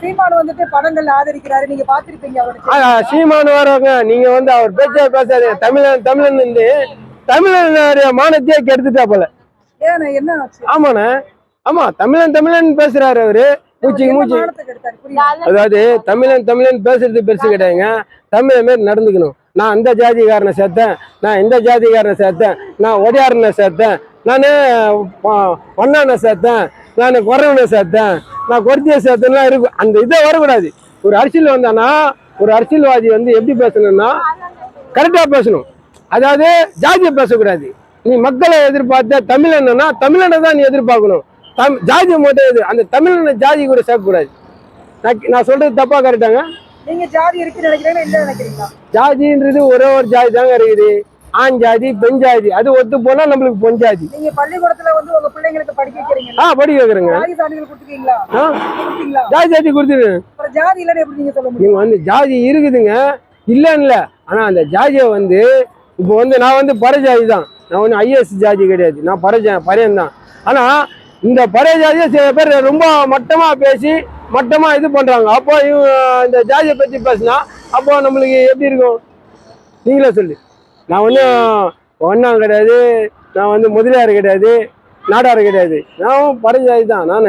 சீமான் வந்துட்டு படங்கள் ஆதரிக்கிறாரு, நீங்க பாத்திருப்பீங்க சீமான் வரவங்க நீங்க வந்து அவர் பேச்சே பேசாது. தமிழன் தமிழன் வந்து தமிழன் மானத்தையே கெடுத்துட்டா போல. என்ன ஆமாண்ணே, ஆமா தமிழன் தமிழன் பேசுறாரு அவரு மூச்சு மூச்சு. அதாவது தமிழன் தமிழன் பேசுறது பெருசு கிடையாதுங்க. தமிழ் மாரி நடந்துக்கணும். நான் அந்த ஜாதிகாரனை சேர்த்தேன், நான் இந்த ஜாதிகாரனை சேர்த்தேன், நான் ஒடியாரனை சேர்த்தேன், நான் ஒன்னானை சேர்த்தேன், நான் குறவனை சேர்த்தேன், நான் கொர்த்தியை சேர்த்தேன்லாம் இருக்கும். அந்த இதை வரக்கூடாது. ஒரு அரசியல் வந்தானா ஒரு அரசியல்வாதி வந்து எப்படி பேசணும்னா கரெக்டாக பேசணும். அதாவது ஜாதியை பேசக்கூடாது. நீ மக்களை எதிர்பார்த்த தமிழன்னா தமிழனை தான் நீ எதிர்பார்க்கணும். ஜாதி மட்டும் எது அந்த தமிழனை ஜாதி கூட சேர்க்கக்கூடாது. நான் சொல்றது தப்பா கரெக்டாங்க? நீங்க ஜாதி இருக்குன்னு நினைக்கிறீங்களா இல்ல நினைக்கிறீங்களா? ஜாதின்றது ஒரே ஒரு ஜாதி தாங்க இருக்குது. ஆண் ஜாதி பெண் ஜாதி அது ஒத்து போனா நம்மளுக்கு பொன் ஜாதி. நீங்க பள்ளிக்கூடத்துல வந்து உங்க பிள்ளைங்களுக்கு படிக்க வைக்கிறீங்க? படிக்க வைக்கிறேங்க. ஜாதி சான்றிதழ் கொடுத்துருக்கீங்களா? ஜாதி சாதி கொடுத்துருங்க. ஜாதி இல்லன்னு எப்படி நீங்க சொல்ல முடியும்? நீங்க வந்து ஜாதி இருக்குதுங்க இல்லன்னு இல்ல. ஆனா அந்த ஜாதியை வந்து இப்போ வந்து நான் வந்து பரஜாதி தான். நான் வந்து ஐஎஸ் ஜாதி கிடையாது. நான் பரையன் தான். ஆனா இந்த பழைய ஜாதியை சில பேர் ரொம்ப மட்டமா பேசி மட்டமா இது பண்றாங்க. அப்போ இவங்க இந்த ஜாதியை பத்தி பேசினா அப்போ நம்மளுக்கு எப்படி இருக்கும் நீங்களே சொல்லு. நான் வந்து ஒன்னாம் கிடையாது, நான் வந்து முதலியார் கிடையாது, நாடார் கிடையாது. நான் பழைய ஜாதி தான். நான்